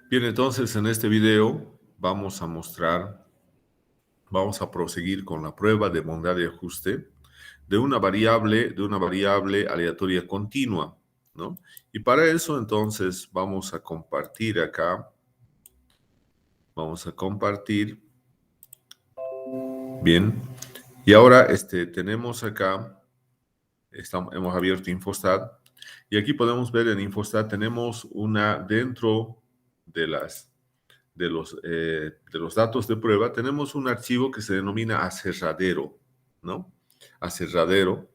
Bien, entonces en este video vamos a proseguir con la prueba de bondad de ajuste de una variable aleatoria continua, ¿no? Y para eso entonces vamos a compartir acá, bien, y ahora tenemos acá, hemos abierto Infostat, y aquí podemos ver en Infostat tenemos dentro de los datos de prueba, tenemos un archivo que se denomina aserradero, ¿no? Aserradero.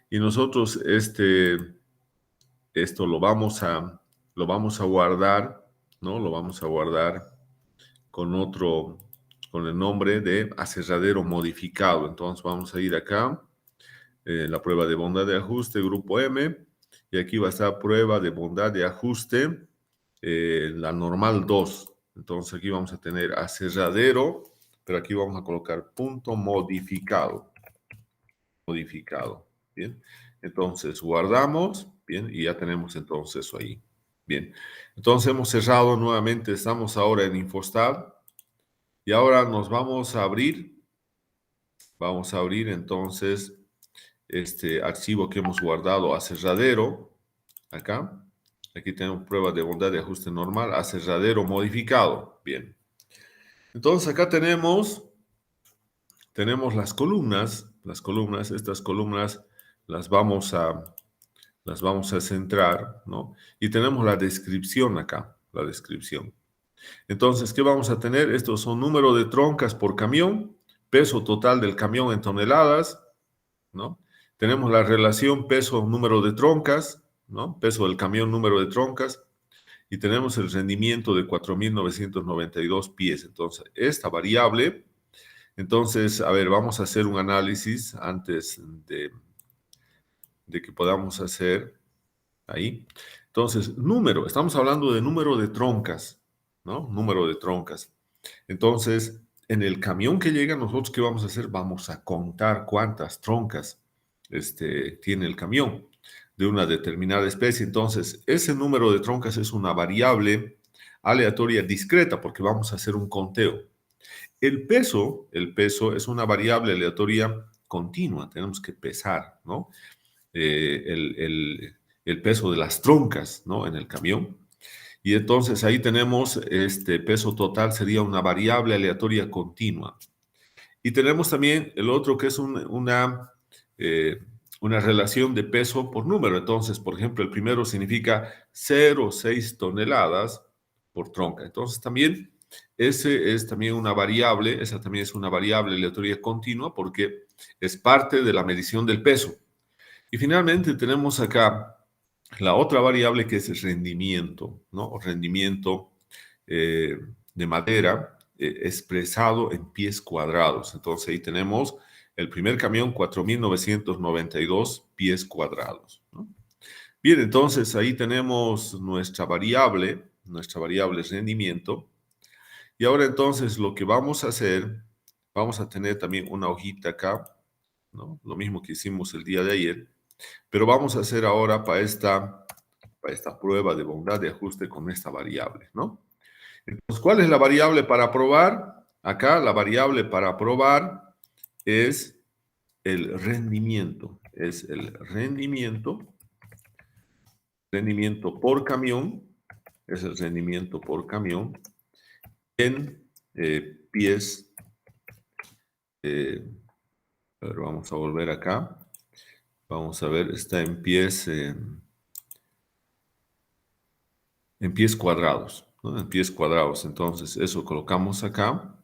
Y nosotros esto lo vamos a guardar, ¿no? Lo vamos a guardar con el nombre de aserradero modificado. Entonces vamos a ir acá, la prueba de bondad de ajuste, grupo M, y aquí va a estar prueba de bondad de ajuste, la normal 2. Entonces aquí vamos a tener aserradero, pero aquí vamos a colocar punto modificado. Bien. Entonces guardamos, bien, y ya tenemos entonces eso ahí. Bien. Entonces hemos cerrado nuevamente, estamos ahora en Infostat, y ahora nos vamos a abrir entonces este archivo que hemos guardado, aserradero, acá. Aquí tenemos prueba de bondad de ajuste normal, aserradero modificado. Bien. Entonces acá tenemos las columnas, estas columnas las vamos a centrar, ¿no? Y tenemos la descripción acá, la descripción. Entonces, ¿qué vamos a tener? Estos son número de troncas por camión, peso total del camión en toneladas, ¿no? Tenemos la relación peso-número de troncas, ¿no? Peso del camión, número de troncas, y tenemos el rendimiento de 4.992 pies. Entonces, esta variable, entonces, a ver, vamos a hacer un análisis antes de que podamos hacer ahí. Entonces, estamos hablando de número de troncas, ¿no? Número de troncas. Entonces, en el camión que llega, nosotros, ¿qué vamos a hacer? Vamos a contar cuántas troncas tiene el camión de una determinada especie. Entonces, ese número de troncas es una variable aleatoria discreta porque vamos a hacer un conteo. El peso es una variable aleatoria continua. Tenemos que pesar, ¿no? El peso de las troncas, ¿no? En el camión. Y entonces ahí tenemos este peso total, sería una variable aleatoria continua. Y tenemos también el otro que es una relación de peso por número. Entonces, por ejemplo, el primero significa 0,6 toneladas por tronca. Entonces, también ese es también una variable, esa también es una variable aleatoria continua porque es parte de la medición del peso. Y finalmente tenemos acá la otra variable que es el rendimiento, ¿no? Rendimiento de madera expresado en pies cuadrados. Entonces ahí tenemos el primer camión, 4.992 pies cuadrados, ¿no? Bien, entonces ahí tenemos nuestra variable rendimiento. Y ahora entonces lo que vamos a hacer, vamos a tener también una hojita acá, ¿no? Lo mismo que hicimos el día de ayer, pero vamos a hacer ahora para esta prueba de bondad de ajuste con esta variable, ¿no? Entonces, ¿cuál es la variable para probar? Acá la variable para probar es el rendimiento. Es el rendimiento por camión. Es el rendimiento por camión en pies. Pero vamos a volver acá. Vamos a ver, está en pies cuadrados, ¿no? En pies cuadrados. Entonces, eso colocamos acá.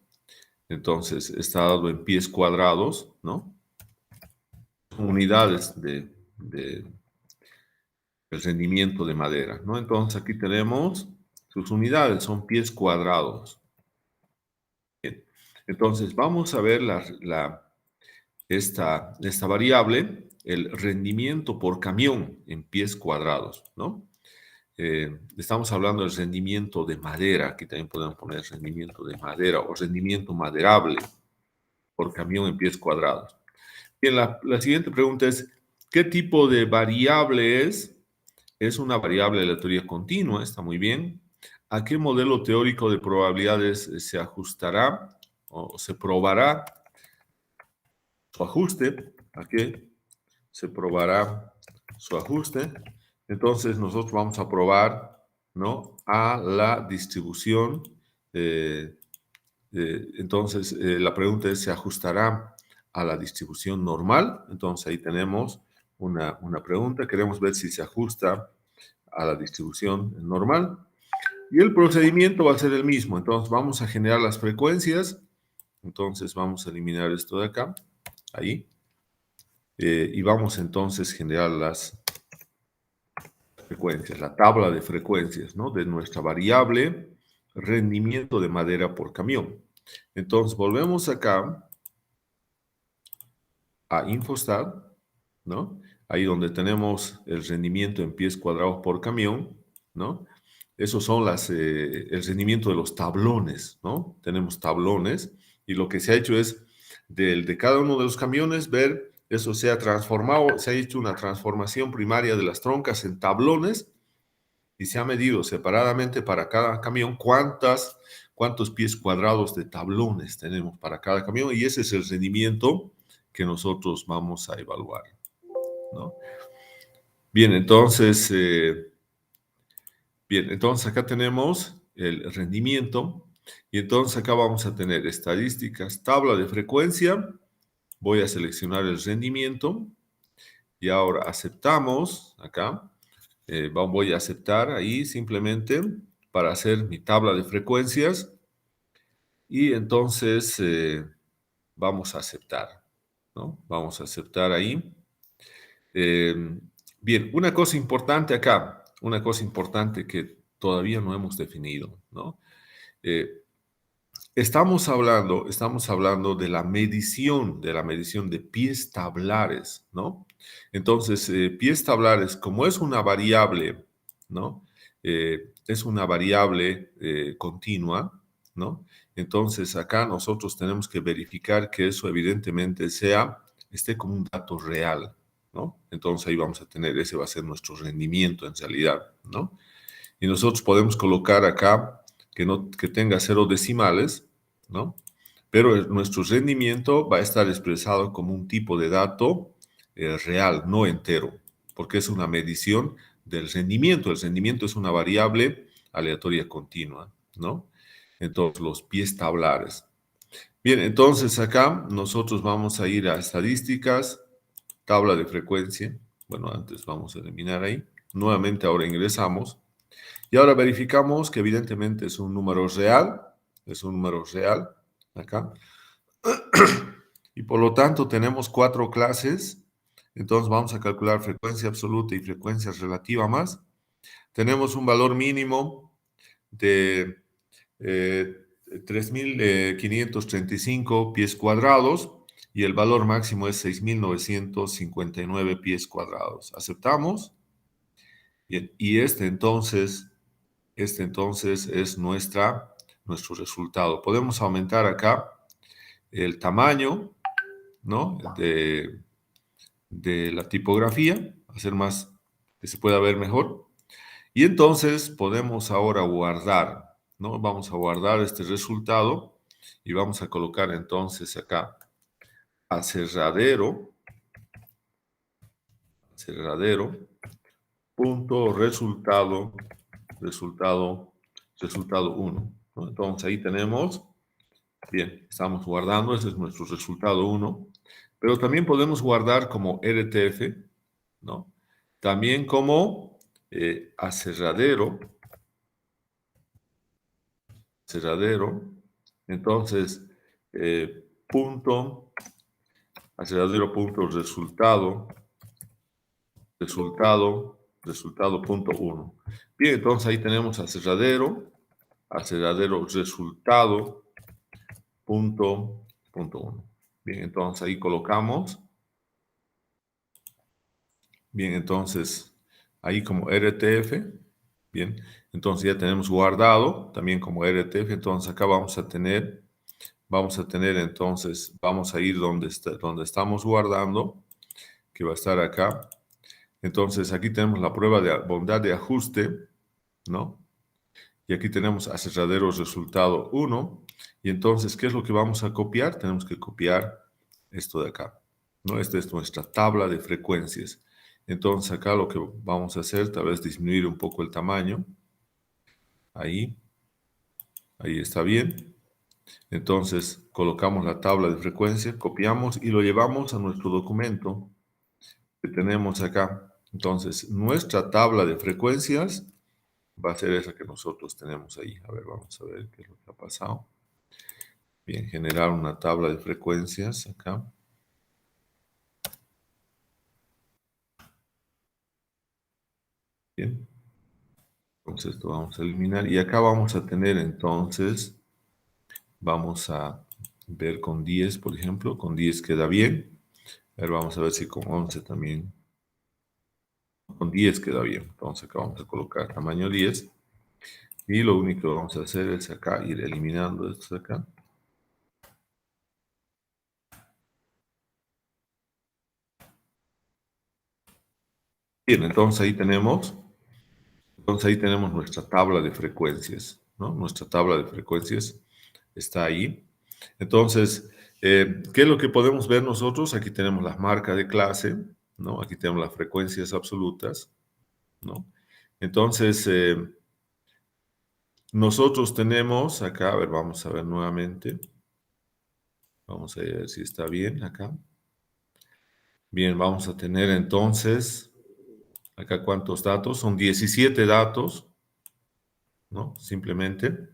Entonces, está dado en pies cuadrados, ¿no? Unidades del rendimiento de madera, ¿no? Entonces, aquí tenemos sus unidades, son pies cuadrados. Bien. Entonces, vamos a ver esta variable, el rendimiento por camión en pies cuadrados, ¿no? Estamos hablando del rendimiento de madera, aquí también podemos poner rendimiento de madera o rendimiento maderable por camión en pies cuadrados. Bien, la siguiente pregunta es, ¿qué tipo de variable es? Es una variable aleatoria continua, está muy bien. ¿A qué modelo teórico de probabilidades se ajustará o se probará su ajuste? ¿A qué se probará su ajuste? Entonces nosotros vamos a probar, ¿no?, a la distribución. Entonces la pregunta es, ¿se ajustará a la distribución normal? Entonces ahí tenemos una pregunta. Queremos ver si se ajusta a la distribución normal. Y el procedimiento va a ser el mismo. Entonces vamos a generar las frecuencias. Entonces vamos a eliminar esto de acá, ahí. Y vamos entonces a generar las frecuencias, la tabla de frecuencias, ¿no?, de nuestra variable rendimiento de madera por camión. Entonces volvemos acá a Infostat, ¿no? Ahí donde tenemos el rendimiento en pies cuadrados por camión, ¿no? Esos son el rendimiento de los tablones, ¿no? Tenemos tablones y lo que se ha hecho es de cada uno de los camiones ver eso se ha transformado, se ha hecho una transformación primaria de las troncas en tablones y se ha medido separadamente para cada camión cuántos pies cuadrados de tablones tenemos para cada camión y ese es el rendimiento que nosotros vamos a evaluar, ¿no? Bien, entonces acá tenemos el rendimiento y entonces acá vamos a tener estadísticas, tabla de frecuencia, voy a seleccionar el rendimiento y ahora aceptamos acá, voy a aceptar ahí simplemente para hacer mi tabla de frecuencias y entonces vamos a aceptar, ¿no? Vamos a aceptar ahí. Bien, una cosa importante acá, una cosa importante que todavía no hemos definido, ¿no? Eh, estamos hablando de la medición de pies tablares, ¿no? Entonces, pies tablares, como es una variable, ¿no? Es una variable continua, ¿no? Entonces, acá nosotros tenemos que verificar que eso evidentemente esté como un dato real, ¿no? Entonces ahí vamos a tener, ese va a ser nuestro rendimiento en realidad, ¿no? Y nosotros podemos colocar acá que tenga 0 decimales, ¿no? Pero nuestro rendimiento va a estar expresado como un tipo de dato real, no entero, porque es una medición del rendimiento. El rendimiento es una variable aleatoria continua, ¿no? Entonces, los pies tablares. Bien, entonces acá nosotros vamos a ir a estadísticas, tabla de frecuencia. Bueno, antes vamos a eliminar ahí. Nuevamente ahora ingresamos. Y ahora verificamos que evidentemente es un número real. Es un número real acá. Y por lo tanto tenemos 4 clases. Entonces vamos a calcular frecuencia absoluta y frecuencia relativa más. Tenemos un valor mínimo de 3.535 pies cuadrados y el valor máximo es 6.959 pies cuadrados. ¿Aceptamos? Bien, y este entonces es nuestro resultado. Podemos aumentar acá el tamaño, ¿no?, de la tipografía, hacer más que se pueda ver mejor. Y entonces podemos ahora guardar, ¿no? Vamos a guardar este resultado y vamos a colocar entonces acá aserradero, punto resultado 1, ¿no? Entonces ahí tenemos, bien, estamos guardando, ese es nuestro resultado 1, pero también podemos guardar como RTF, ¿no? También como aserradero, entonces aserradero punto resultado punto 1. Bien, entonces ahí tenemos aserradero resultado punto 1. Bien, entonces ahí colocamos. Bien, entonces ahí como RTF. Bien, entonces ya tenemos guardado también como RTF. Entonces acá vamos a tener entonces, vamos a ir donde estamos guardando, que va a estar acá. Entonces aquí tenemos la prueba de bondad de ajuste, ¿no? Y aquí tenemos aserradero resultado 1. Y entonces, ¿qué es lo que vamos a copiar? Tenemos que copiar esto de acá, ¿no? Esta es nuestra tabla de frecuencias. Entonces, acá lo que vamos a hacer, tal vez disminuir un poco el tamaño. Ahí está bien. Entonces, colocamos la tabla de frecuencia, copiamos y lo llevamos a nuestro documento que tenemos acá. Entonces, nuestra tabla de frecuencias va a ser esa que nosotros tenemos ahí. A ver, vamos a ver qué es lo que ha pasado. Bien, generar una tabla de frecuencias acá. Bien. Entonces, esto vamos a eliminar. Y acá vamos a tener entonces, vamos a ver con 10, por ejemplo. Con 10 queda bien. A ver, vamos a ver si con 11 también. Con 10 queda bien. Entonces acá vamos a colocar tamaño 10. Y lo único que vamos a hacer es acá ir eliminando esto de acá. Bien, entonces ahí tenemos nuestra tabla de frecuencias, ¿no? Nuestra tabla de frecuencias está ahí. Entonces, ¿qué es lo que podemos ver nosotros? Aquí tenemos las marcas de clase, ¿no? Aquí tenemos las frecuencias absolutas, ¿no? Entonces, nosotros tenemos acá, a ver, vamos a ver nuevamente. Vamos a ver si está bien acá. Bien, vamos a tener entonces, acá cuántos datos, son 17 datos, ¿no? Simplemente.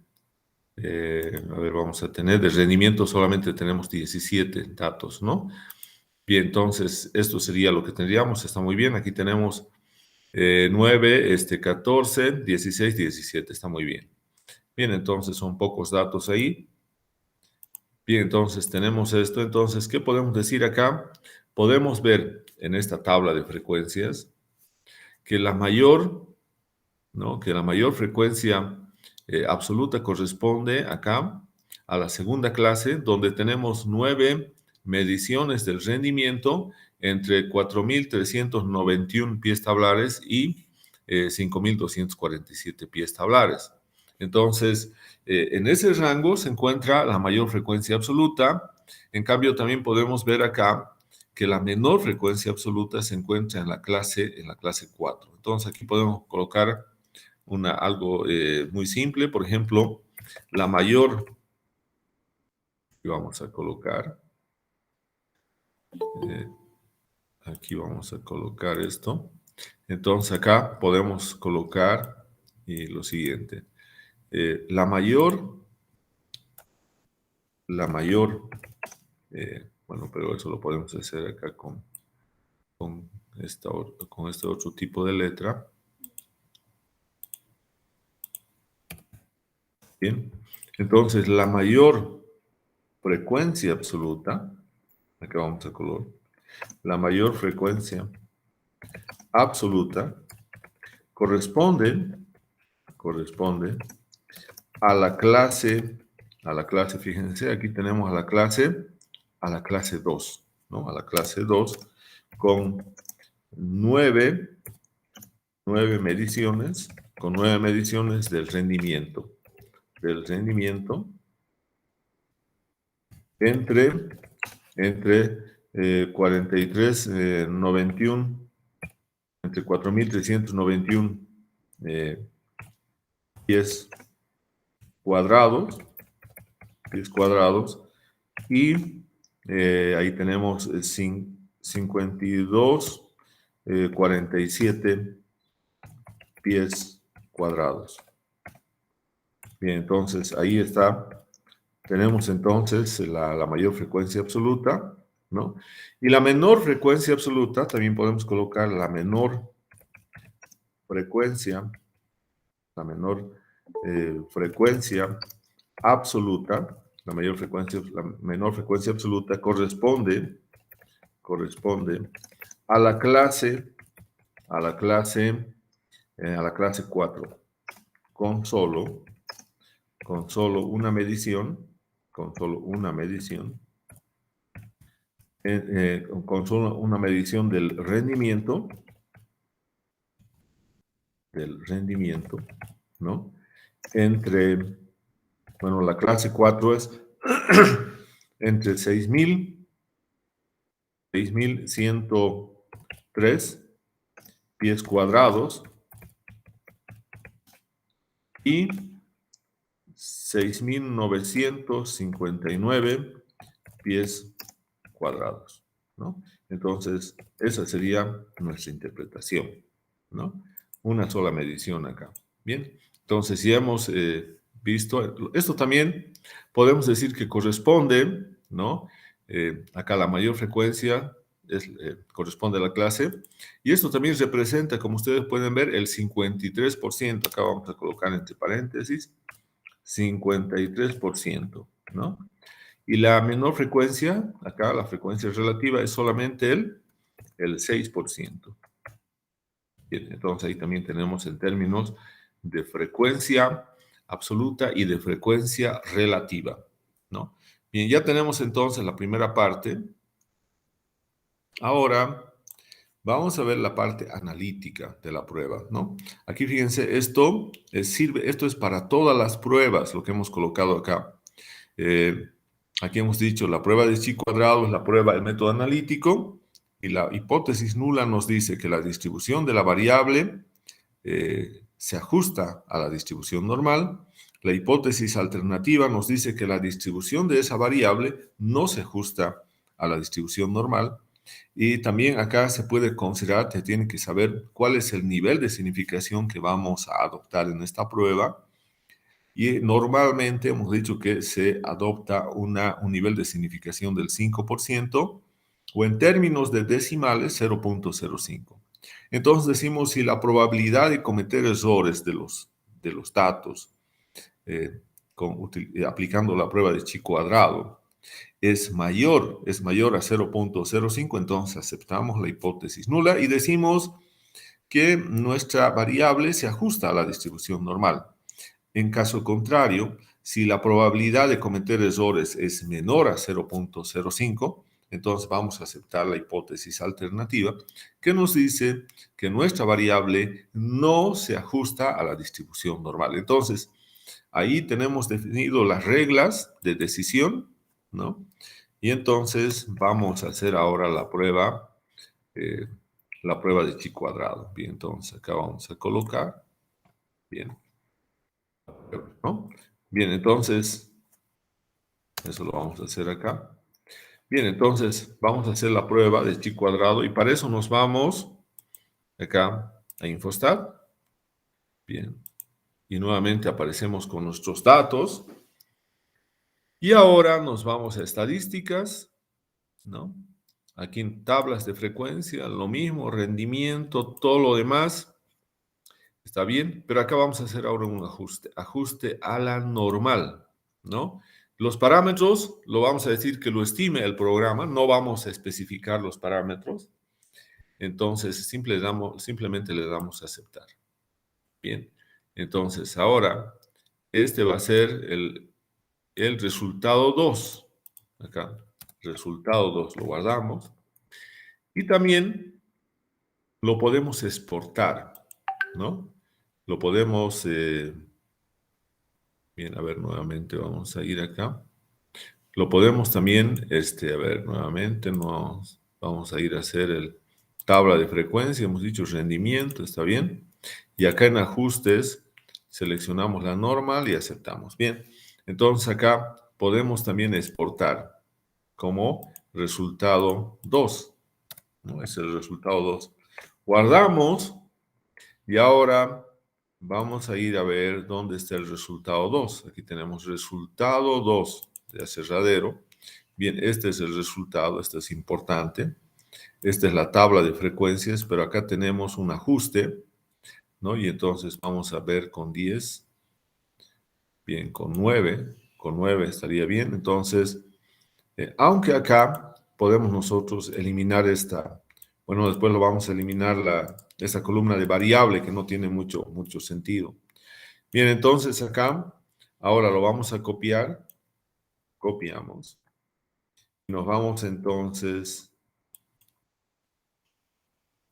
A ver, vamos a tener de rendimiento solamente tenemos 17 datos, ¿no? Bien, entonces esto sería lo que tendríamos, está muy bien. Aquí tenemos 9, 14, 16, 17, está muy bien. Bien, entonces son pocos datos ahí. Bien, entonces tenemos esto. Entonces, ¿qué podemos decir acá? Podemos ver en esta tabla de frecuencias que la mayor, ¿no? Que la mayor frecuencia absoluta corresponde acá a la segunda clase, donde tenemos 9 mediciones del rendimiento entre 4.391 pies tablares y 5.247 pies tablares. Entonces, en ese rango se encuentra la mayor frecuencia absoluta. En cambio, también podemos ver acá que la menor frecuencia absoluta se encuentra en la clase 4. Entonces, aquí podemos colocar algo muy simple. Por ejemplo, la mayor, y vamos a colocar, eh, aquí vamos a colocar esto. Entonces, acá podemos colocar lo siguiente. La mayor, bueno, pero eso lo podemos hacer acá con, con este otro tipo de letra. Bien, entonces la mayor frecuencia absoluta, acá vamos a color, la mayor frecuencia absoluta corresponde a la clase, fíjense, aquí tenemos a la clase 2, ¿no? A la clase 2 con 9 mediciones, del rendimiento, entre 43, 91, entre 4.391 eh, pies cuadrados, y ahí tenemos 52, 47 pies cuadrados. Bien, entonces ahí está. Tenemos entonces la mayor frecuencia absoluta, ¿no? Y la menor frecuencia absoluta, también podemos colocar la menor frecuencia, la menor frecuencia absoluta, la menor frecuencia absoluta corresponde a la clase, a la clase 4, con solo una medición, con solo una medición del rendimiento, ¿no? entre, bueno, la clase 4 es entre 6.103 pies cuadrados y 6.959 pies cuadrados, ¿no? Entonces, esa sería nuestra interpretación, ¿no? Una sola medición acá. Bien, entonces, si hemos visto, esto también podemos decir que corresponde, ¿no? Acá la mayor frecuencia corresponde a la clase, y esto también representa, como ustedes pueden ver, el 53%. Acá vamos a colocar entre paréntesis, 53%, ¿no? Y la menor frecuencia, acá la frecuencia relativa es solamente el 6%. Bien, entonces ahí también tenemos en términos de frecuencia absoluta y de frecuencia relativa, ¿no? Bien, ya tenemos entonces la primera parte. Ahora vamos a ver la parte analítica de la prueba, ¿no? Aquí fíjense, esto esto es para todas las pruebas, lo que hemos colocado acá. Aquí hemos dicho, la prueba de chi cuadrado es la prueba del método analítico, y la hipótesis nula nos dice que la distribución de la variable se ajusta a la distribución normal. La hipótesis alternativa nos dice que la distribución de esa variable no se ajusta a la distribución normal. Y también acá se puede considerar, se tiene que saber cuál es el nivel de significación que vamos a adoptar en esta prueba. Y normalmente hemos dicho que se adopta un nivel de significación del 5%, o en términos de decimales 0.05. Entonces decimos, si la probabilidad de cometer errores de los datos aplicando la prueba de chi cuadrado es mayor a 0.05, entonces aceptamos la hipótesis nula y decimos que nuestra variable se ajusta a la distribución normal. En caso contrario, si la probabilidad de cometer errores es menor a 0.05, entonces vamos a aceptar la hipótesis alternativa, que nos dice que nuestra variable no se ajusta a la distribución normal. Entonces, ahí tenemos definido las reglas de decisión, ¿no? Y entonces vamos a hacer ahora la prueba de chi cuadrado. Bien, entonces acá vamos a colocar, bien, ¿no? Bien, entonces, eso lo vamos a hacer acá. Bien, entonces vamos a hacer la prueba de chi cuadrado, y para eso nos vamos acá a Infostat. Bien, y nuevamente aparecemos con nuestros datos. Y ahora nos vamos a estadísticas, ¿no? Aquí en tablas de frecuencia, lo mismo, rendimiento, todo lo demás está bien, pero acá vamos a hacer ahora un ajuste a la normal, ¿no? Los parámetros, lo vamos a decir que lo estime el programa, no vamos a especificar los parámetros, entonces simplemente le damos a aceptar. Bien, entonces ahora este va a ser el resultado 2, acá, resultado 2, lo guardamos, y también lo podemos exportar, ¿no? Lo podemos, bien, a ver, nuevamente vamos a ir acá. Lo podemos también, a ver, nuevamente vamos a ir a hacer el tabla de frecuencia, hemos dicho rendimiento, está bien. Y acá en ajustes seleccionamos la normal y aceptamos. Bien, entonces acá podemos también exportar como resultado 2, ¿no? Es el resultado 2. Guardamos. Y ahora vamos a ir a ver dónde está el resultado 2. Aquí tenemos resultado 2 de aserradero. Bien, este es el resultado, este es importante. Esta es la tabla de frecuencias, pero acá tenemos un ajuste, ¿no? Y entonces vamos a ver con 10. Bien, con 9 estaría bien. Entonces, aunque acá podemos nosotros eliminar bueno, después lo vamos a eliminar esta columna de variable que no tiene mucho sentido. Bien, entonces acá, ahora lo vamos a copiar, copiamos, nos vamos entonces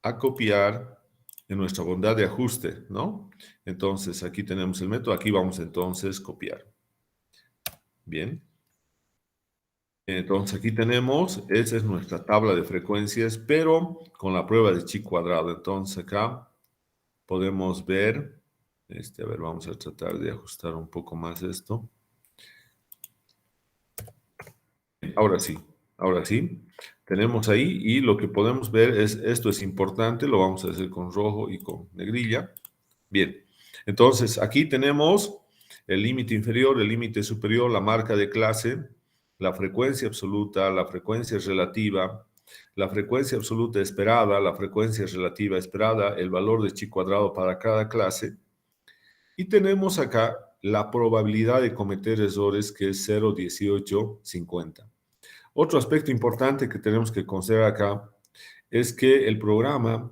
a copiar en nuestra bondad de ajuste, ¿no? Entonces, aquí tenemos el método. Aquí vamos entonces a copiar. Bien. Entonces, aquí tenemos, esa es nuestra tabla de frecuencias, pero con la prueba de chi cuadrado. Entonces, acá podemos ver, a ver, vamos a tratar de ajustar un poco más esto. Ahora sí, tenemos ahí y lo que podemos ver es, esto es importante, lo vamos a hacer con rojo y con negrilla. Bien, entonces aquí tenemos el límite inferior, el límite superior, la marca de clase, la frecuencia absoluta, la frecuencia relativa, la frecuencia absoluta esperada, la frecuencia relativa esperada, el valor de chi cuadrado para cada clase. Y tenemos acá la probabilidad de cometer errores que es 0,1850. Otro aspecto importante que tenemos que considerar acá es que el programa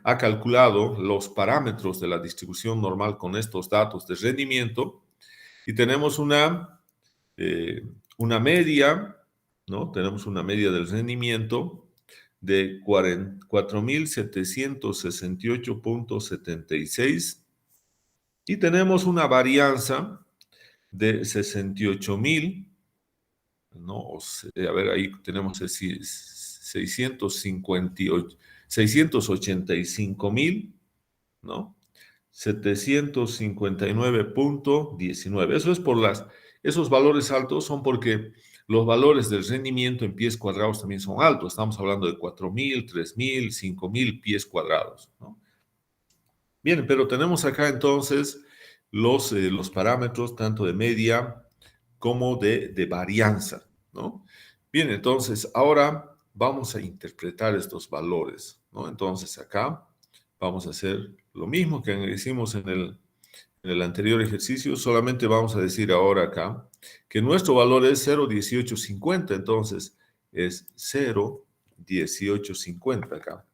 ha calculado los parámetros de la distribución normal con estos datos de rendimiento y tenemos una media, ¿no? Tenemos una media del rendimiento de 4.768.76 y tenemos una varianza de 68.000, ¿no? A ver, ahí tenemos 685.000, ¿no? 759.19. Eso es esos valores altos son porque los valores del rendimiento en pies cuadrados también son altos. Estamos hablando de 4.000, 3.000, 5.000 pies cuadrados, ¿no? Bien, pero tenemos acá entonces los parámetros tanto de media como de varianza, ¿no? Bien, entonces ahora vamos a interpretar estos valores, ¿no? Entonces acá vamos a hacer lo mismo que hicimos en el anterior ejercicio, solamente vamos a decir ahora acá que nuestro valor es 0,1850, entonces es 0,1850 acá.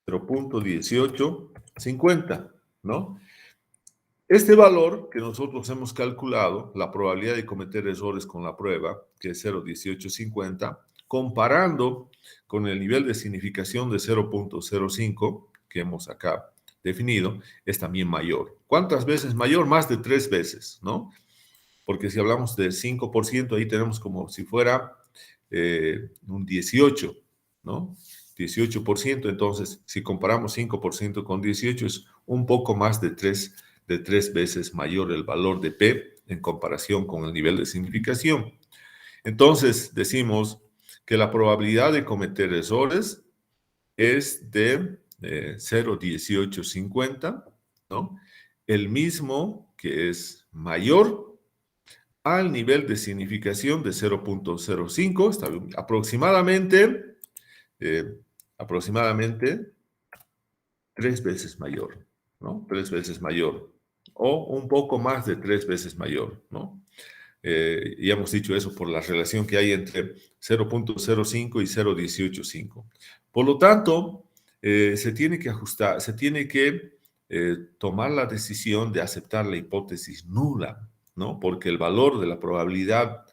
0,1850, ¿no? Este valor que nosotros hemos calculado, la probabilidad de cometer errores con la prueba, que es 0,1850, comparando con el nivel de significación de 0,05 que hemos acá definido, es también mayor. ¿Cuántas veces mayor? Más de 3 veces, ¿no? Porque si hablamos de 5%, ahí tenemos como si fuera un 18, ¿no? 18%, entonces si comparamos 5% con 18 es un poco más de 3 veces mayor el valor de P en comparación con el nivel de significación. Entonces decimos que la probabilidad de cometer errores es de 0,1850, ¿no? El mismo que es mayor al nivel de significación de 0,05, está aproximadamente 3 veces mayor, ¿no? 3 veces mayor, o un poco más de 3 veces mayor, ¿no? Ya hemos dicho eso por la relación que hay entre 0,05 y 0,185. Por lo tanto, se tiene que ajustar, se tiene que tomar la decisión de aceptar la hipótesis nula, ¿no? Porque el valor de la probabilidad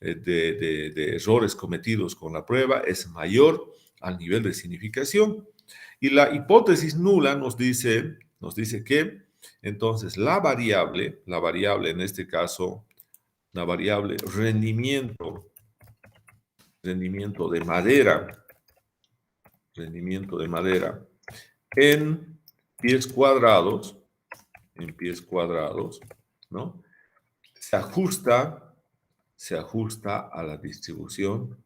de errores cometidos con la prueba es mayor al nivel de significación. Y la hipótesis nula nos dice que entonces la variable en este caso, la variable rendimiento de madera, en pies cuadrados, ¿no? Se ajusta a la distribución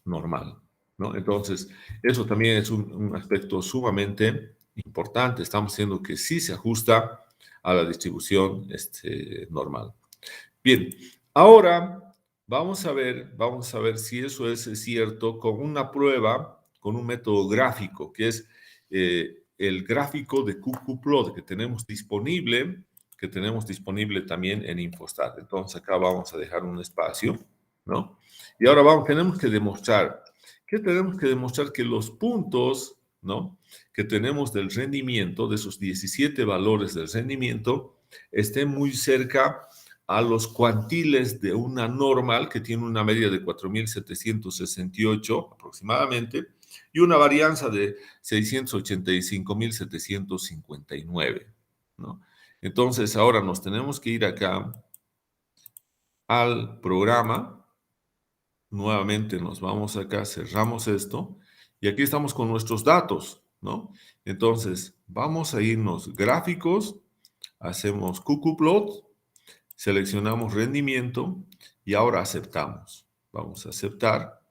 normal, ¿no? Entonces, eso también es un aspecto sumamente importante. Estamos diciendo que sí se ajusta a la distribución normal. Bien, ahora vamos a ver si eso es cierto con una prueba, con un método gráfico, que es el gráfico de QQplot que tenemos disponible también en Infostat. Entonces acá vamos a dejar un espacio, ¿no? Y ahora tenemos que demostrar, ¿qué tenemos que demostrar? Que los puntos, ¿no? Que tenemos del rendimiento, de esos 17 valores del rendimiento, estén muy cerca a los cuantiles de una normal que tiene una media de 4.768 aproximadamente y una varianza de 685.759, ¿no? Entonces, ahora nos tenemos que ir acá al programa. Nuevamente nos vamos acá, cerramos esto y aquí estamos con nuestros datos, ¿no? Entonces, vamos a irnos gráficos, hacemos qqplot, seleccionamos rendimiento y ahora aceptamos. Vamos a aceptar.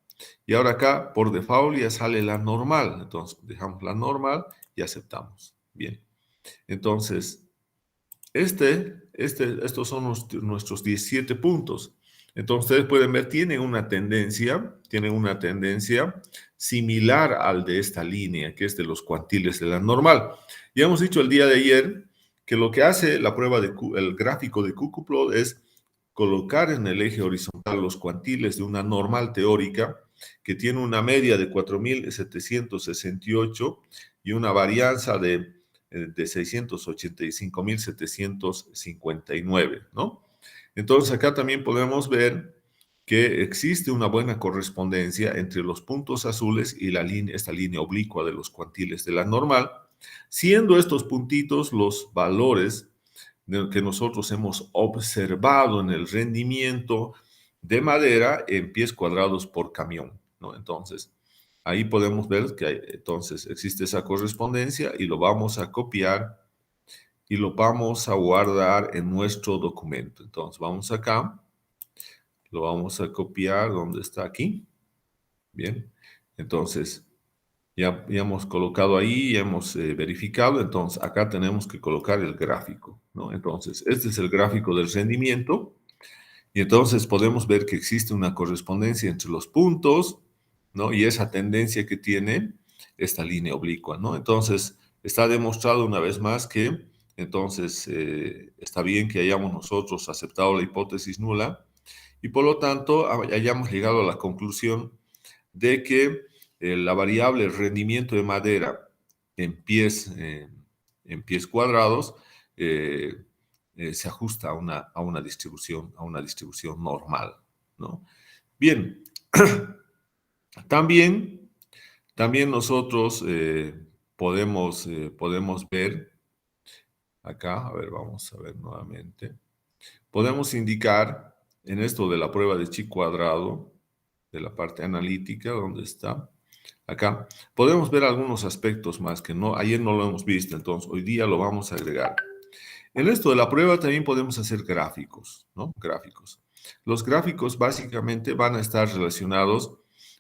Y ahora acá, por default, ya sale la normal. Entonces, dejamos la normal y aceptamos. Bien. Entonces, estos son nuestros 17 puntos. Entonces, ustedes pueden ver, tienen una tendencia similar al de esta línea, que es de los cuantiles de la normal. Ya hemos dicho el día de ayer que lo que hace la prueba el gráfico de qqplot es colocar en el eje horizontal los cuantiles de una normal teórica que tiene una media de 4.768 y una varianza de 685.759, ¿no? Entonces acá también podemos ver que existe una buena correspondencia entre los puntos azules y esta línea oblicua de los cuantiles de la normal, siendo estos puntitos los valores que nosotros hemos observado en el rendimiento de madera en pies cuadrados por camión, ¿no? Entonces, ahí podemos ver que entonces existe esa correspondencia y lo vamos a copiar y lo vamos a guardar en nuestro documento. Entonces, vamos acá, lo vamos a copiar donde está aquí. Bien, entonces ya hemos colocado ahí, ya hemos verificado, entonces acá tenemos que colocar el gráfico, ¿no? Entonces, este es el gráfico del rendimiento y entonces podemos ver que existe una correspondencia entre los puntos, ¿no? Y esa tendencia que tiene esta línea oblicua, ¿no? Entonces, está demostrado una vez más que, entonces, está bien que hayamos nosotros aceptado la hipótesis nula y por lo tanto hayamos llegado a la conclusión de que la variable rendimiento de madera en pies cuadrados se ajusta a una distribución normal, ¿no? Bien, también nosotros podemos ver acá, a ver, vamos a ver nuevamente, podemos indicar en esto de la prueba de chi cuadrado, de la parte analítica, donde está, acá, podemos ver algunos aspectos más que ayer no lo hemos visto, entonces hoy día lo vamos a agregar. En esto de la prueba también podemos hacer gráficos, ¿no? Gráficos. Los gráficos básicamente van a estar relacionados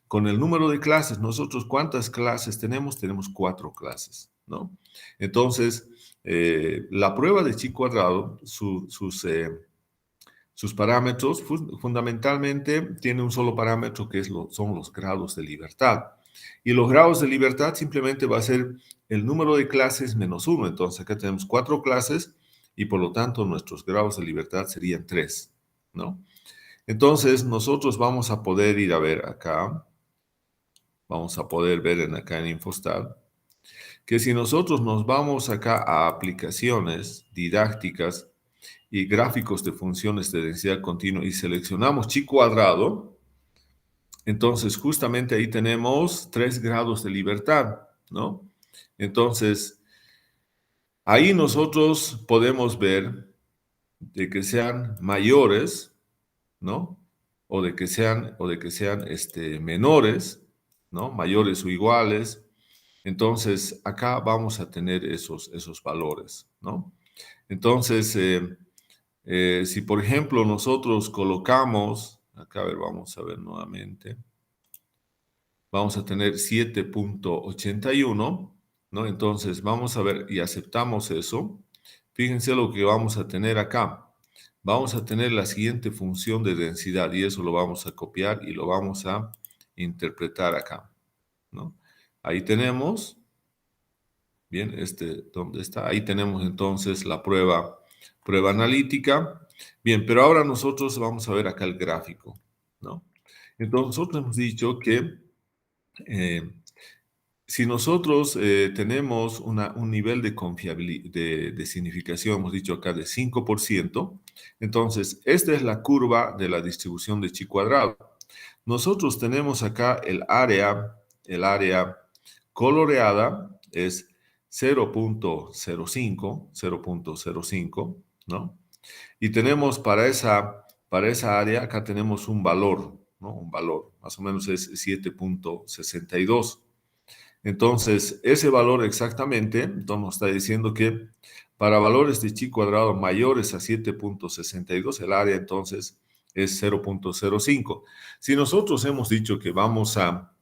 con el número de clases. Nosotros, ¿cuántas clases tenemos? Tenemos 4 clases, ¿no? Entonces, la prueba de chi cuadrado, sus parámetros fundamentalmente tiene un solo parámetro que son los grados de libertad. Y los grados de libertad simplemente va a ser el número de clases menos 1. Entonces acá tenemos 4 clases y por lo tanto nuestros grados de libertad serían 3, ¿no? Entonces nosotros vamos a poder ir a ver acá, vamos a poder ver acá en Infostat, que si nosotros nos vamos acá a aplicaciones didácticas y gráficos de funciones de densidad continua y seleccionamos chi cuadrado, entonces justamente ahí tenemos 3 grados de libertad, ¿no? Entonces, ahí nosotros podemos ver de que sean mayores, ¿no? O de que sean menores, ¿no? Mayores o iguales. Entonces, acá vamos a tener esos valores, ¿no? Entonces, si por ejemplo nosotros colocamos, acá a ver, vamos a ver nuevamente, vamos a tener 7.81, ¿no? Entonces vamos a ver y aceptamos eso. Fíjense lo que vamos a tener acá. Vamos a tener la siguiente función de densidad y eso lo vamos a copiar y lo vamos a interpretar acá, ¿no? Ahí tenemos, bien, ¿dónde está? Ahí tenemos entonces la prueba analítica. Bien, pero ahora nosotros vamos a ver acá el gráfico, ¿no? Entonces nosotros hemos dicho que si nosotros tenemos un nivel de confiabilidad, de significación, hemos dicho acá, de 5%, entonces esta es la curva de la distribución de chi cuadrado. Nosotros tenemos acá el área el área coloreada es 0.05, ¿no? Y tenemos para esa área, acá tenemos un valor, ¿no? Un valor, más o menos es 7.62. Entonces, ese valor exactamente, entonces nos está diciendo que para valores de chi cuadrado mayores a 7.62, el área entonces es 0.05. Si nosotros hemos dicho que vamos a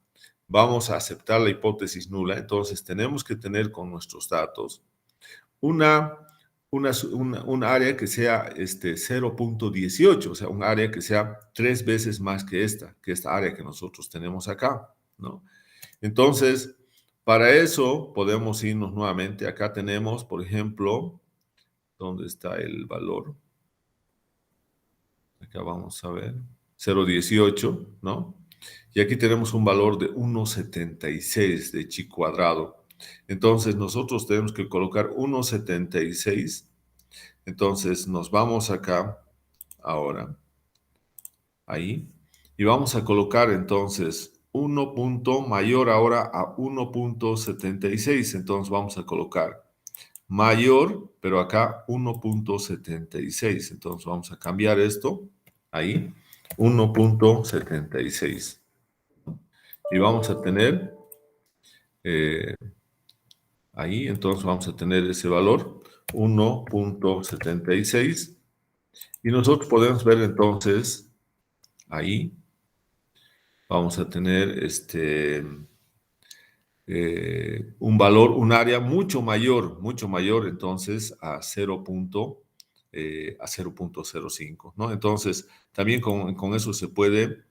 aceptar la hipótesis nula, entonces tenemos que tener con nuestros datos un área que sea 0.18, o sea, un área que sea 3 veces más que esta área que nosotros tenemos acá, ¿no? Entonces, para eso podemos irnos nuevamente. Acá tenemos, por ejemplo, ¿dónde está el valor? Acá vamos a ver, 0.18, ¿no? Y aquí tenemos un valor de 1.76 de chi cuadrado. Entonces, nosotros tenemos que colocar 1.76. Entonces, nos vamos acá, ahora, ahí, y vamos a colocar entonces 1 punto mayor ahora a 1.76. Entonces, vamos a colocar mayor, pero acá 1.76. Entonces, vamos a cambiar esto, ahí, 1.76. Y vamos a tener ahí, entonces vamos a tener ese valor, 1.76. Y nosotros podemos ver entonces, ahí, vamos a tener un valor, un área mucho mayor entonces a 0.05, ¿no? Entonces, también con eso se puede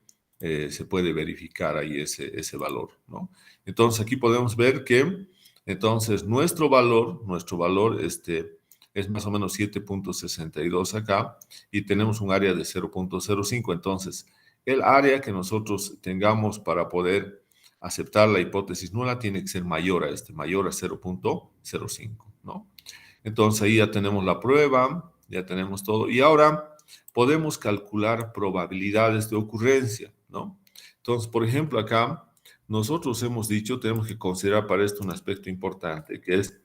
verificar ahí ese valor, ¿no? Entonces, aquí podemos ver que, entonces, nuestro valor es más o menos 7.62 acá, y tenemos un área de 0.05. Entonces, el área que nosotros tengamos para poder aceptar la hipótesis nula tiene que ser mayor a mayor a 0.05, ¿no? Entonces ahí ya tenemos la prueba, ya tenemos todo. Y ahora podemos calcular probabilidades de ocurrencia, ¿no? Entonces, por ejemplo, acá nosotros hemos dicho, tenemos que considerar para esto un aspecto importante, que es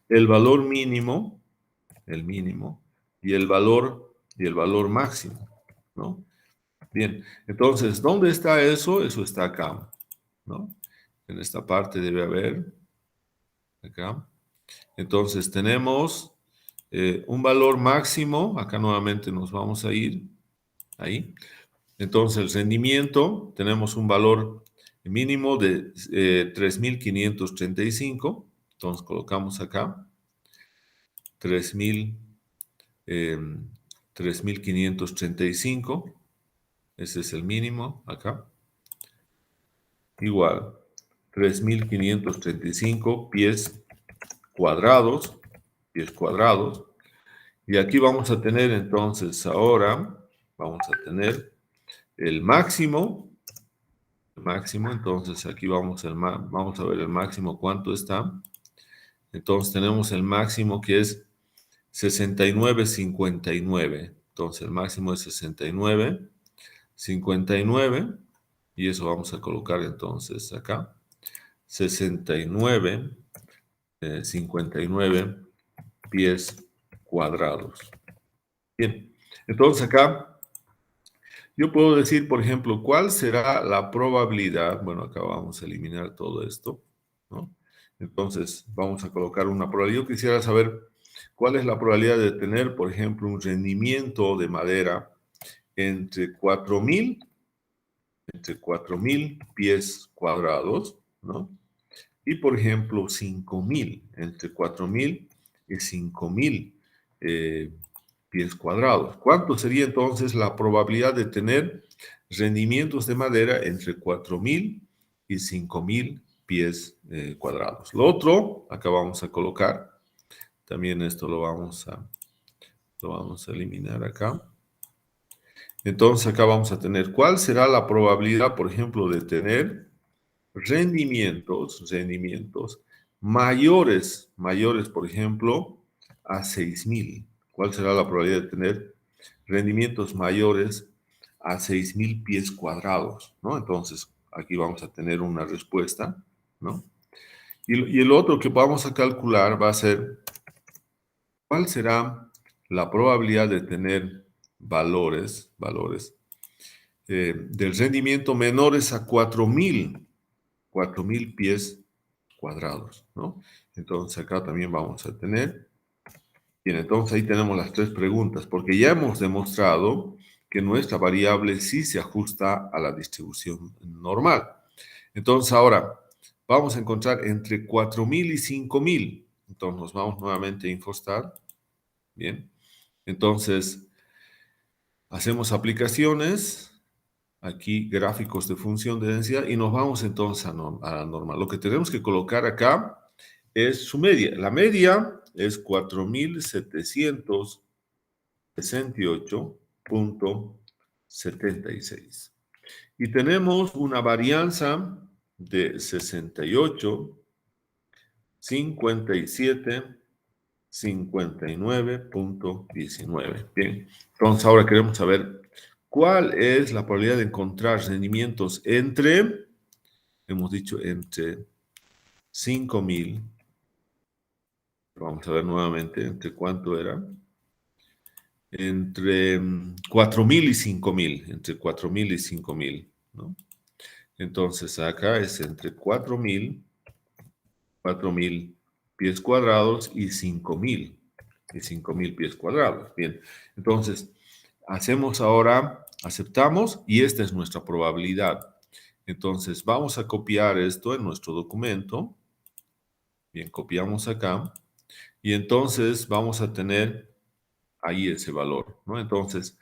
el valor mínimo, y el valor máximo, ¿no? Bien, entonces, ¿dónde está eso? Eso está acá, ¿no? En esta parte debe haber, acá. Entonces tenemos un valor máximo, acá nuevamente nos vamos a ir, ahí. Entonces el rendimiento, tenemos un valor mínimo de 3.535, entonces colocamos acá 3.000, 3.535, ese es el mínimo acá. Igual, 3.535 pies cuadrados. Y aquí vamos a tener entonces ahora, vamos a tener el máximo, entonces aquí vamos a ver el máximo cuánto está. Entonces tenemos el máximo que es 69.59. Entonces el máximo es 69.59. Y eso vamos a colocar entonces acá. 69.59 pies cuadrados. Bien, entonces acá yo puedo decir, por ejemplo, ¿cuál será la probabilidad? Bueno, acá vamos a eliminar todo esto, ¿no? Entonces vamos a colocar una probabilidad. Yo quisiera saber cuál es la probabilidad de tener, por ejemplo, un rendimiento de madera entre 4.000 pies cuadrados, ¿no? Y, por ejemplo, 5.000, entre 4.000 y 5.000 pies cuadrados. ¿Cuánto sería entonces la probabilidad de tener rendimientos de madera entre 4.000 y 5.000 pies cuadrados? Lo otro, acá vamos a colocar, también esto lo vamos a eliminar acá. Entonces acá vamos a tener, ¿cuál será la probabilidad, por ejemplo, de tener rendimientos mayores, por ejemplo, a 6.000? ¿Cuál será la probabilidad de tener rendimientos mayores a 6.000 pies cuadrados, ¿no? Entonces, aquí vamos a tener una respuesta, ¿no? Y el otro que vamos a calcular va a ser, ¿cuál será la probabilidad de tener valores del rendimiento menores a 4.000 pies cuadrados, ¿no? Entonces acá también vamos a tener, bien, entonces ahí tenemos las tres preguntas, porque ya hemos demostrado que nuestra variable sí se ajusta a la distribución normal. Entonces ahora vamos a encontrar entre 4.000 y 5.000. Entonces nos vamos nuevamente a Infostar. Bien, entonces hacemos aplicaciones, aquí gráficos de función de densidad y nos vamos entonces a la normal. Lo que tenemos que colocar acá es su media. La media es 4.768.76. Y tenemos una varianza de 68, 57, 59.19. Bien, entonces ahora queremos saber cuál es la probabilidad de encontrar rendimientos entre, hemos dicho, entre 5.000, vamos a ver nuevamente, entre cuánto era, entre 4.000 y 5.000, entre 4.000 y 5.000, ¿no? Entonces acá es entre 4.000 pies cuadrados y 5.000 pies cuadrados. Bien, entonces hacemos ahora, aceptamos y esta es nuestra probabilidad. Entonces vamos a copiar esto en nuestro documento. Bien, copiamos acá y entonces vamos a tener ahí ese valor, ¿no? Entonces,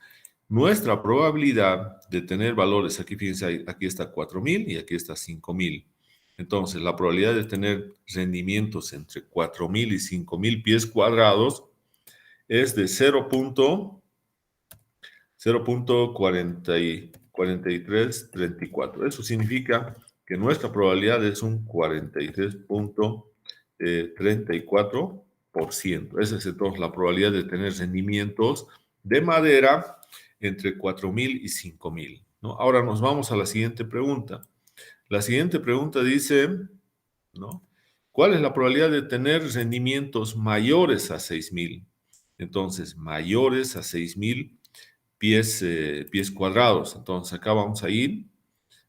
nuestra probabilidad de tener valores, aquí fíjense, aquí está 4.000 y aquí está 5.000. Entonces, la probabilidad de tener rendimientos entre 4.000 y 5.000 pies cuadrados es de 0.4334. Eso significa que nuestra probabilidad es un 43.34%. Esa es entonces la probabilidad de tener rendimientos de madera entre 4.000 y 5.000, ¿no? Ahora nos vamos a la siguiente pregunta. La siguiente pregunta dice, ¿no? ¿Cuál es la probabilidad de tener rendimientos mayores a 6.000? Entonces, mayores a 6.000 pies cuadrados. Entonces, acá vamos a ir,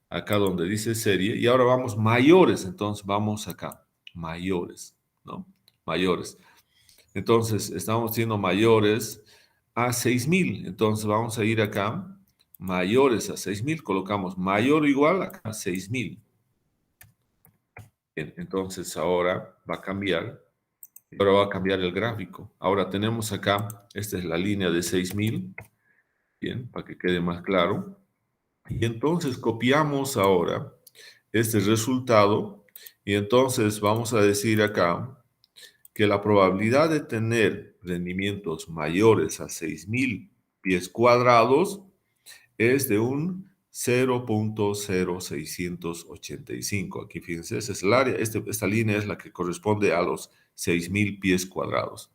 acá donde dice serie, y ahora vamos mayores. Entonces, vamos acá, mayores, ¿no? Mayores. Entonces, estamos siendo mayores a 6.000. Entonces, vamos a ir acá, mayores a 6.000. Colocamos mayor o igual acá, 6.000. Bien, entonces, ahora va a cambiar. Ahora va a cambiar el gráfico. Ahora tenemos acá, esta es la línea de 6.000. Bien, para que quede más claro. Y entonces copiamos ahora este resultado y entonces vamos a decir acá que la probabilidad de tener rendimientos mayores a 6.000 pies cuadrados es de un 0.0685. Aquí fíjense, esa es el área, esta línea es la que corresponde a los 6.000 pies cuadrados.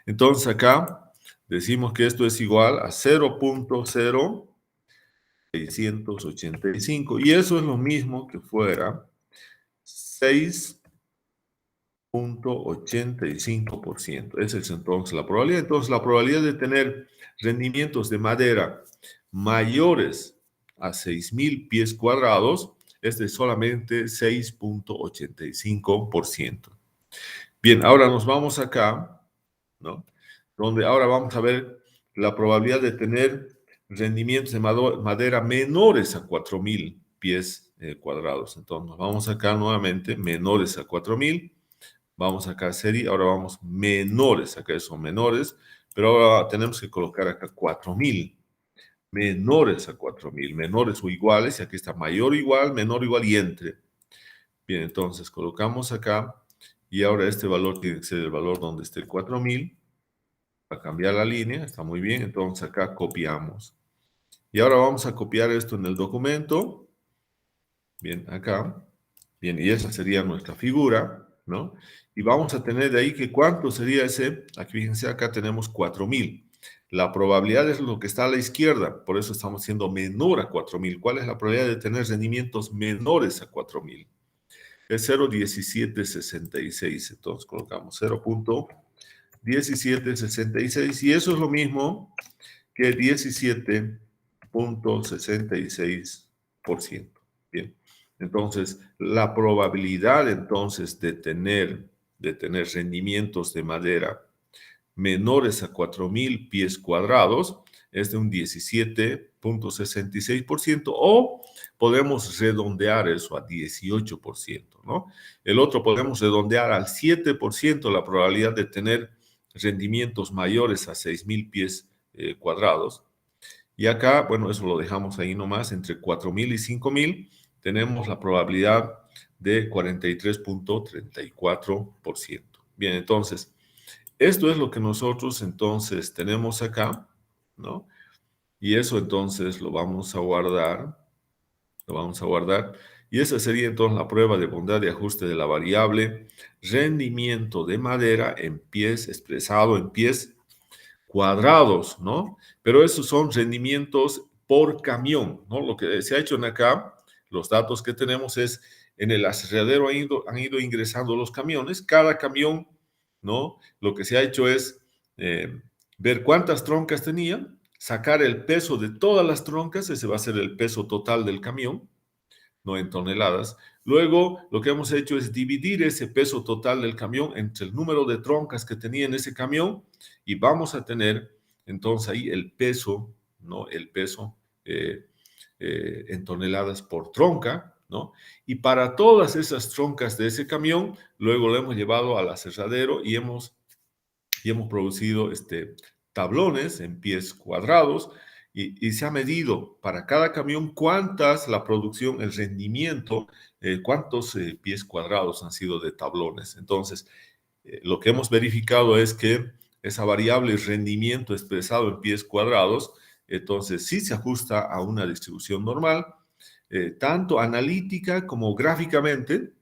Entonces acá decimos que esto es igual a 0.0685 y eso es lo mismo que fuera 6.85%. Esa es entonces la probabilidad. Entonces la probabilidad de tener rendimientos de madera mayores a 6.000 pies cuadrados es de solamente 6.85%. Bien, ahora nos vamos acá, ¿no? Donde ahora vamos a ver la probabilidad de tener rendimientos de madera menores a 4.000 pies cuadrados. Entonces, nos vamos acá nuevamente, menores a 4.000. Vamos acá a serie, ahora vamos menores, acá son menores, pero ahora tenemos que colocar acá 4.000. Menores a 4.000, menores o iguales, y aquí está mayor o igual, menor o igual y entre. Bien, entonces colocamos acá, y ahora este valor tiene que ser el valor donde esté 4.000. A cambiar la línea, está muy bien, entonces acá copiamos. Y ahora vamos a copiar esto en el documento. Bien, acá. Bien, y esa sería nuestra figura, ¿no? Y vamos a tener de ahí que cuánto sería ese, aquí fíjense, acá tenemos 4.000. La probabilidad es lo que está a la izquierda, por eso estamos siendo menor a 4.000. ¿Cuál es la probabilidad de tener rendimientos menores a 4.000? Es 0,1766. Entonces colocamos 0,1766 y eso es lo mismo que 17,66%. Bien, entonces la probabilidad entonces de tener rendimientos de madera menores a 4.000 pies cuadrados es de un 17,66% o podemos redondear eso a 18%, ¿no? El otro podemos redondear al 7% la probabilidad de tener rendimientos mayores a 6.000 pies cuadrados. Y acá, bueno, eso lo dejamos ahí nomás, entre 4.000 y 5.000 tenemos la probabilidad de 43,34%. Bien, entonces, esto es lo que nosotros entonces tenemos acá, ¿no? Y eso entonces lo vamos a guardar. Y esa sería entonces la prueba de bondad de ajuste de la variable rendimiento de madera en pies, expresado en pies cuadrados, ¿no? Pero esos son rendimientos por camión, ¿no? Lo que se ha hecho en acá, los datos que tenemos es, en el aserradero han ido ingresando los camiones, cada camión, ¿no? Lo que se ha hecho es ver cuántas troncas tenía, sacar el peso de todas las troncas, ese va a ser el peso total del camión, no en toneladas. Luego, lo que hemos hecho es dividir ese peso total del camión entre el número de troncas que tenía en ese camión y vamos a tener entonces ahí el peso, ¿no? El peso en toneladas por tronca, ¿no? Y para todas esas troncas de ese camión, luego lo hemos llevado al aserradero y hemos producido tablones en pies cuadrados y se ha medido para cada camión cuántas la producción, el rendimiento, cuántos pies cuadrados han sido de tablones. Entonces, lo que hemos verificado es que esa variable rendimiento expresado en pies cuadrados, entonces sí se ajusta a una distribución normal, tanto analítica como gráficamente,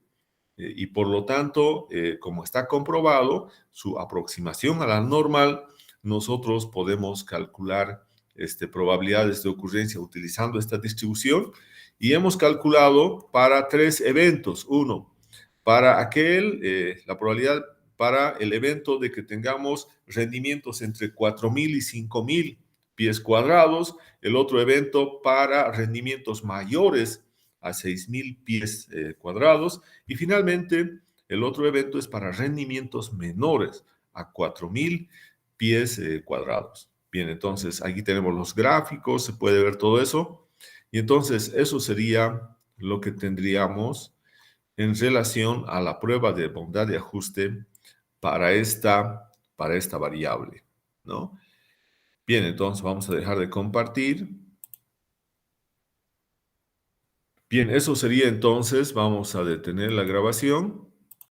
y por lo tanto, como está comprobado, su aproximación a la normal, nosotros podemos calcular probabilidades de ocurrencia utilizando esta distribución y hemos calculado para 3 eventos. Uno, para la probabilidad para el evento de que tengamos rendimientos entre 4.000 y 5.000 pies cuadrados. El otro evento para rendimientos mayores a 6.000 pies cuadrados. Y finalmente, el otro evento es para rendimientos menores a 4.000 pies cuadrados. Bien, entonces aquí tenemos los gráficos, se puede ver todo eso. Y entonces eso sería lo que tendríamos en relación a la prueba de bondad de ajuste para esta variable, ¿no? Bien, entonces vamos a dejar de compartir. Bien, eso sería entonces, vamos a detener la grabación.